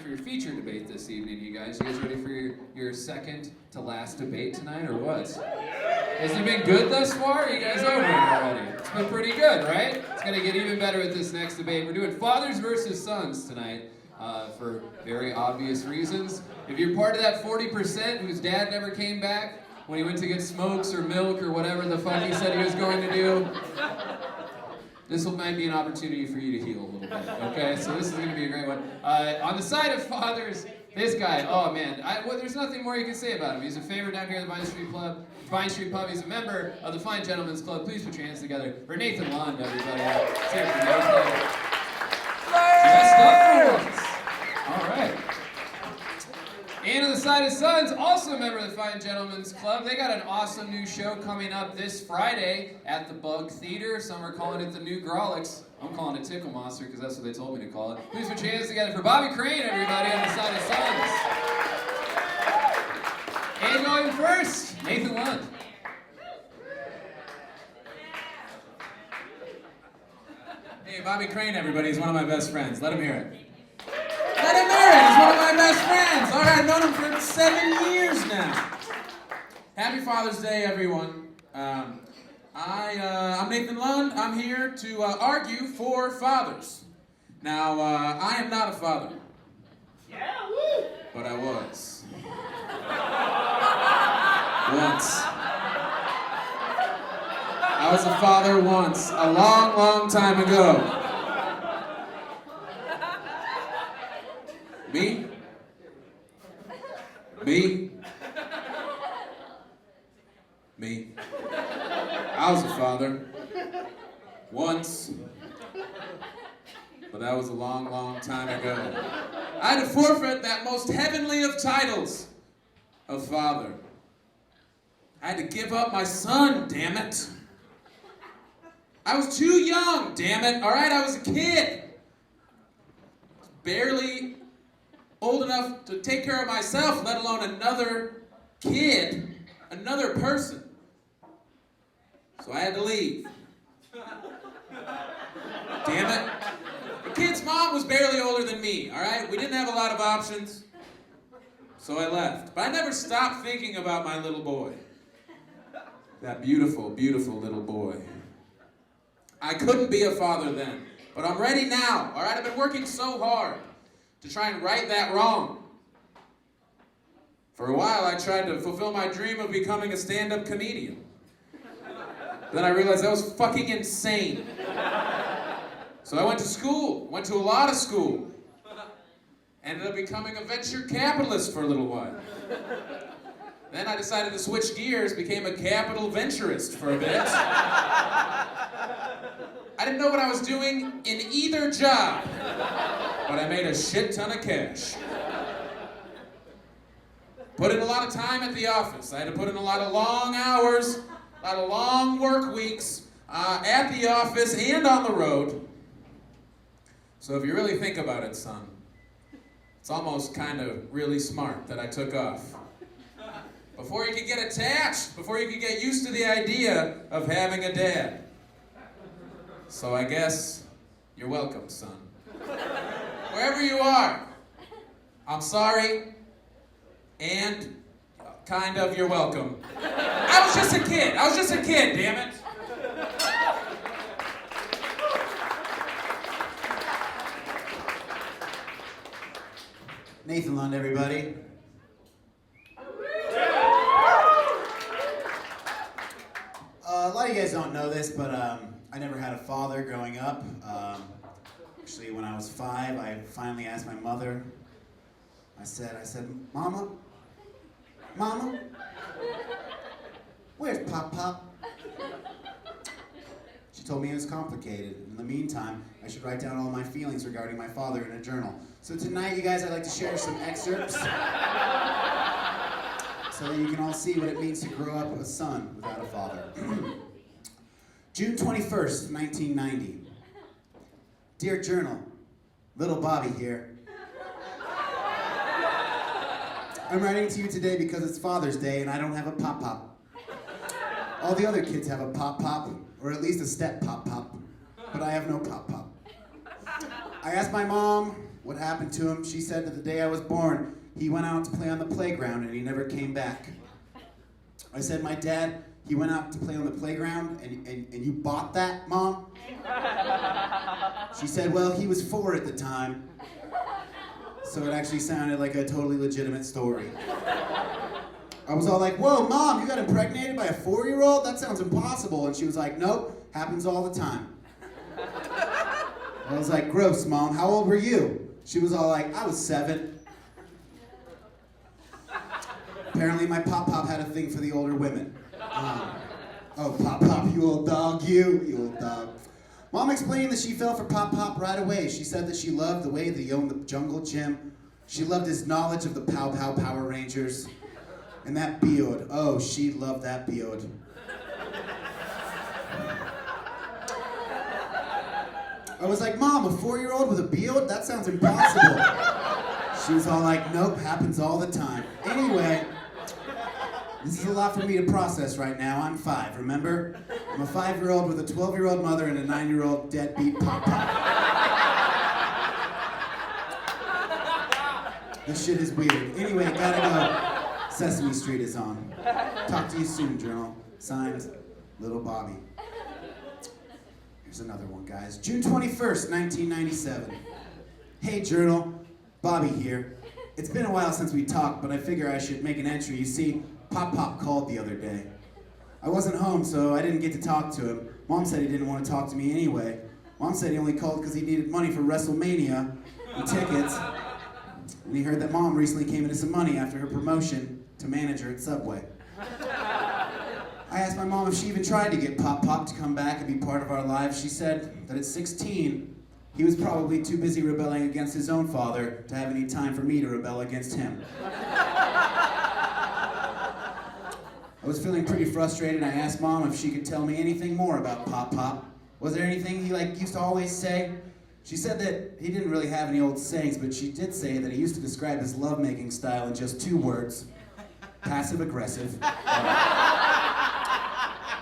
for your feature debate this evening, you guys. You guys ready for your second to last debate tonight, or what? Has it been good thus far? Are you guys over it already? It's been pretty good, right? It's going to get even better with this next debate. We're doing fathers versus sons tonight for very obvious reasons. If you're part of that 40% whose dad never came back when he went to get smokes or milk or whatever the fuck he said he was going to do, this might be an opportunity for you to heal a little bit, okay? So this is going to be a great one. On the side of fathers, this guy, oh man, there's nothing more you can say about him. He's a favorite down here at the Vine Street Pub. He's a member of the Fine Gentlemen's Club. Please put your hands together for Nathan Lund, everybody. Let's hear it for Nathan. Dressed up for once. All right. And on the side of sons, also a member of the Fine Gentlemen's Club. They got an awesome new show coming up this Friday at the Bug Theater. Some are calling it the New Grolix. I'm calling it Tickle Monster because that's what they told me to call it. Please put your hands together for Bobby Crane, everybody, on the side of sons. And going first, Nathan Lund. Hey, Bobby Crane, everybody. He's one of my best friends. Let him hear it. Let him hear it. He's one of my best friends. All right, I've known him for 7 years now. Happy Father's Day, everyone. I'm Nathan Lund. I'm here to argue for fathers. Now, I am not a father. Yeah, woo! But I was. Once. I was a father once, a long, long time ago. Me? I was a father. Once. But that was a long, long time ago. I had to forfeit that most heavenly of titles of father. I had to give up my son, damn it. I was too young, damn it. All right, I was a kid. Barely old enough to take care of myself, let alone another kid, another person. So I had to leave. Damn it. The kid's mom was barely older than me, all right? We didn't have a lot of options, so I left. But I never stopped thinking about my little boy. That beautiful, beautiful little boy. I couldn't be a father then, but I'm ready now, all right? I've been working so hard to try and right that wrong. For a while, I tried to fulfill my dream of becoming a stand-up comedian. Then I realized that was fucking insane. So I went to school, went to a lot of school. Ended up becoming a venture capitalist for a little while. Then I decided to switch gears, became a capital venturist for a bit. I didn't know what I was doing in either job, but I made a shit ton of cash. Put in a lot of time at the office. I had to put in a lot of long hours, a lot of long work weeks at the office and on the road. So if you really think about it, son, it's almost kind of really smart that I took off. Before you could get attached, before you could get used to the idea of having a dad. So I guess you're welcome, son. Wherever you are, I'm sorry, and kind of you're welcome. I was just a kid, damn it. Nathan Lund, everybody. A lot of you guys don't know this, but I never had a father growing up. Actually, when I was 5, I finally asked my mother. I said, Mama, where's Pop? She told me it was complicated. In the meantime, I should write down all my feelings regarding my father in a journal. So tonight, you guys, I'd like to share some excerpts so that you can all see what it means to grow up a son without a father. June 21st, 1990. Dear Journal, little Bobby here. I'm writing to you today because it's Father's Day and I don't have a pop-pop. All the other kids have a pop-pop, or at least a step pop-pop, but I have no pop-pop. I asked my mom what happened to him. She said that the day I was born, he went out to play on the playground and he never came back. I said, my dad, he went out to play on the playground and you bought that, Mom? She said, well, he was 4 at the time. So it actually sounded like a totally legitimate story. I was all like, whoa, Mom, you got impregnated by a 4-year-old? That sounds impossible. And she was like, nope, happens all the time. I was like, gross, Mom, how old were you? She was all like, I was 7. Apparently my pop-pop had a thing for the older women. Oh, pop-pop, you old dog, you old dog. Mom explained that she fell for Pop-Pop right away. She said that she loved the way that he owned the jungle gym. She loved his knowledge of the Pow Pow Power Rangers. And that beard. Oh, she loved that beard. I was like, Mom, a 4-year-old with a beard? That sounds impossible. She was all like, nope, happens all the time. Anyway, this is a lot for me to process right now. I'm 5, remember? I'm a 5-year-old with a 12-year-old mother and a 9-year-old deadbeat pop-pop. This shit is weird. Anyway, gotta go. Sesame Street is on. Talk to you soon, Journal. Signed, Little Bobby. Here's another one, guys. June 21st, 1997. Hey, Journal. Bobby here. It's been a while since we talked, but I figure I should make an entry. You see, Pop-Pop called the other day. I wasn't home, so I didn't get to talk to him. Mom said he didn't want to talk to me anyway. Mom said he only called because he needed money for WrestleMania and tickets. And he heard that Mom recently came into some money after her promotion to manager at Subway. I asked my mom if she even tried to get Pop-Pop to come back and be part of our lives. She said that at 16, he was probably too busy rebelling against his own father to have any time for me to rebel against him. I was feeling pretty frustrated. I asked Mom if she could tell me anything more about Pop-Pop. Was there anything he used to always say? She said that he didn't really have any old sayings, but she did say that he used to describe his lovemaking style in just 2 words. Passive-aggressive.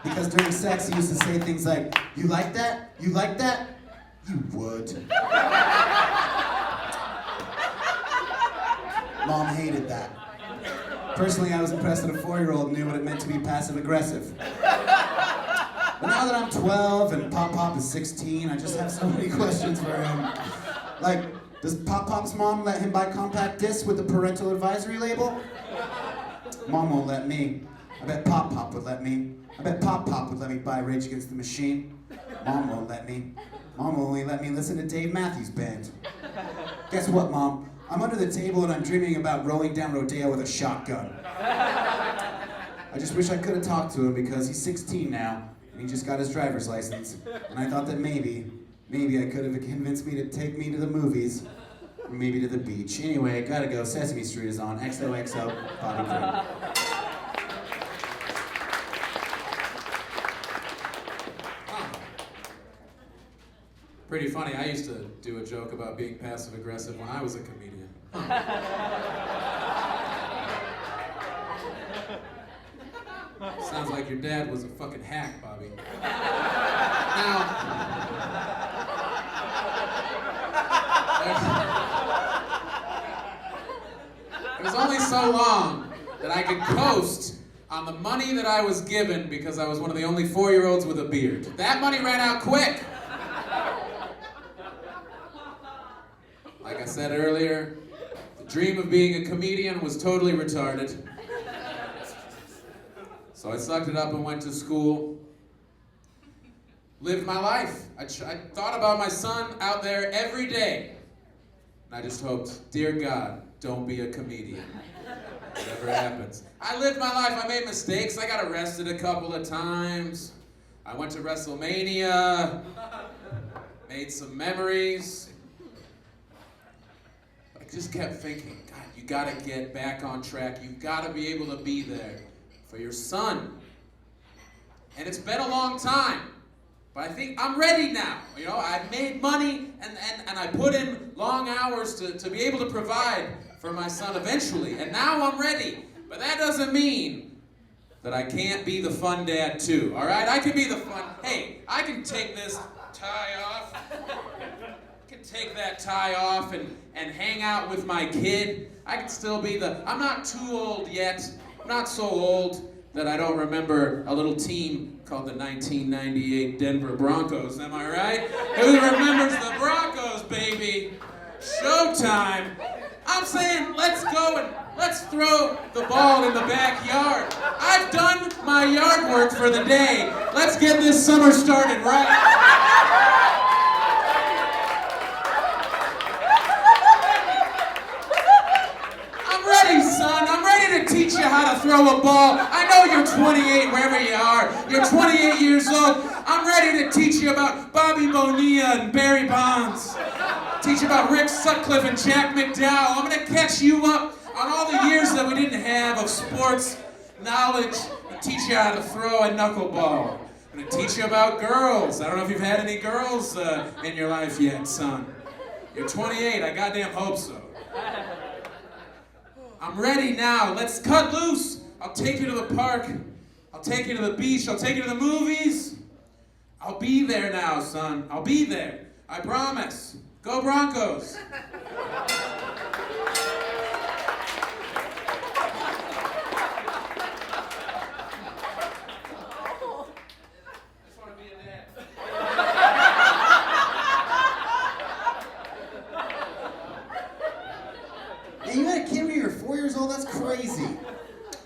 Because during sex, he used to say things like, you like that? You like that? You would. Mom hated that. Personally, I was impressed that a 4-year-old knew what it meant to be passive-aggressive. But now that I'm 12 and Pop-Pop is 16, I just have so many questions for him. Like, does Pop-Pop's mom let him buy compact discs with the parental advisory label? Mom won't let me. I bet Pop-Pop would let me. I bet Pop-Pop would let me buy Rage Against the Machine. Mom won't let me. Mom will only let me listen to Dave Matthews Band. Guess what, Mom? I'm under the table and I'm dreaming about rolling down Rodeo with a shotgun. I just wish I could have talked to him because he's 16 now and he just got his driver's license. And I thought that maybe I could have convinced me to take me to the movies or maybe to the beach. Anyway, gotta go. Sesame Street is on. XOXO, Bobby Crane. Pretty funny. I used to do a joke about being passive-aggressive when I was a comedian. Sounds like your dad was a fucking hack, Bobby. Now, it was only so long that I could coast on the money that I was given because I was one of the only 4-year-olds with a beard. That money ran out quick. Like I said earlier, the dream of being a comedian was totally retarded. So I sucked it up and went to school. Lived my life. I thought about my son out there every day. And I just hoped, dear God, don't be a comedian. Whatever happens. I lived my life. I made mistakes. I got arrested a couple of times. I went to WrestleMania. Made some memories. I just kept thinking, God, you gotta get back on track. You've gotta be able to be there for your son. And it's been a long time, but I think I'm ready now. You know, I've made money and I put in long hours to be able to provide for my son eventually. And now I'm ready. But that doesn't mean that I can't be the fun dad too, all right? I can be the fun, hey, I can take this tie off. can take that tie off and hang out with my kid. I can still be I'm not too old yet. I'm not so old that I don't remember a little team called the 1998 Denver Broncos. Am I right? Who remembers the Broncos, baby? Showtime. I'm saying let's go and let's throw the ball in the backyard. I've done my yard work for the day. Let's get this summer started right. Son, I'm ready to teach you how to throw a ball. I know you're 28, wherever you are. You're 28 years old. I'm ready to teach you about Bobby Bonilla and Barry Bonds. Teach you about Rick Sutcliffe and Jack McDowell. I'm going to catch you up on all the years that we didn't have of sports knowledge and teach you how to throw a knuckleball. I'm going to teach you about girls. I don't know if you've had any girls in your life yet, son. You're 28. I goddamn hope so. I'm ready now. Let's cut loose. I'll take you to the park. I'll take you to the beach. I'll take you to the movies. I'll be there now, son. I'll be there. I promise. Go Broncos. You had a kid when you were 4 years old? That's crazy.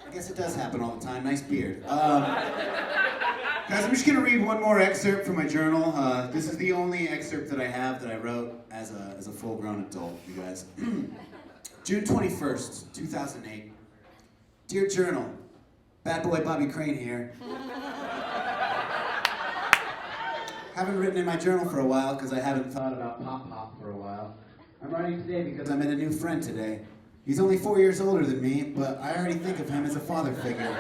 I guess it does happen all the time. Nice beard. Guys, I'm just going to read one more excerpt from my journal. This is the only excerpt that I have that I wrote as a full-grown adult, you guys. June 21st, 2008. Dear Journal, bad boy Bobby Crane here. Haven't written in my journal for a while because I haven't thought about Pop Pop for a while. I'm writing today because I met a new friend today. He's only 4 years older than me, but I already think of him as a father figure.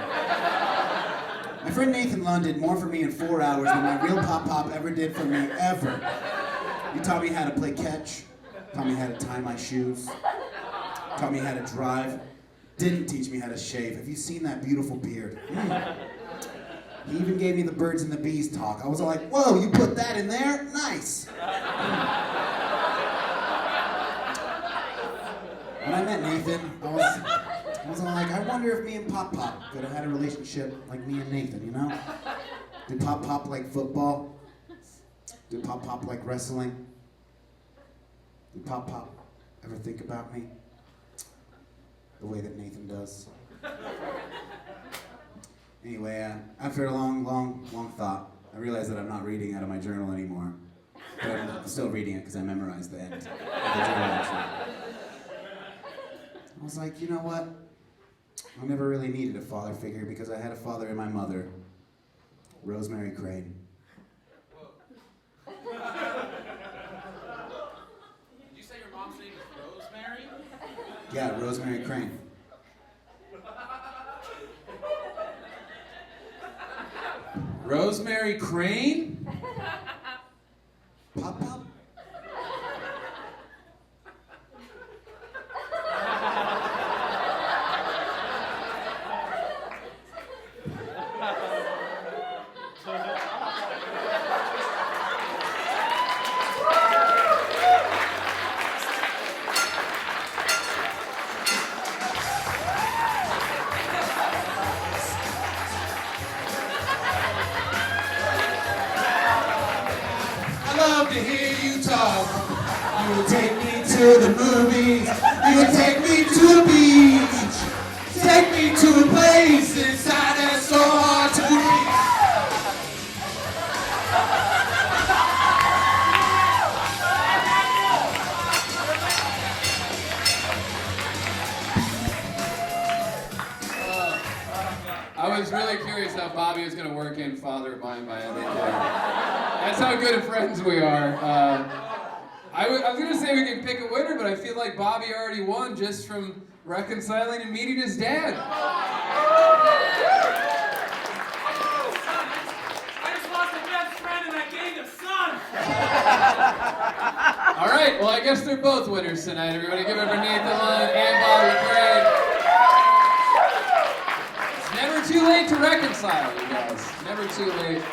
My friend Nathan Lund did more for me in 4 hours than my real Pop Pop ever did for me, ever. He taught me how to play catch, taught me how to tie my shoes, taught me how to drive, didn't teach me how to shave. Have you seen that beautiful beard? He even gave me the birds and the bees talk. I was all like, whoa, you put that in there? Nice. When I met Nathan, I was all like, I wonder if me and Pop Pop could have had a relationship like me and Nathan, you know? Did Pop Pop like football? Did Pop Pop like wrestling? Did Pop Pop ever think about me the way that Nathan does? Anyway, after a long thought, I realized that I'm not reading out of my journal anymore. But I'm still reading it because I memorized the end of the journal entry. I was like, you know what? I never really needed a father figure because I had a father in my mother, Rosemary Crane. Did you say your mom's name is Rosemary? Yeah, Rosemary Crane. Rosemary Crane? Pop Pop? To hear you talk. You will take me to the movies. You will take me to the beach. Take me to a place inside that's so hard to reach. I was really curious how Bobby was going to work in Father of Mine by Emily. That's how good of friends we are. I was going to say we can pick a winner, but I feel like Bobby already won just from reconciling and meeting his dad. I just lost a best friend and I gained a son! All right, well, I guess they're both winners tonight. Everybody give it for Nathan Lund and Bobby Craig. It's never too late to reconcile, you guys. Never too late.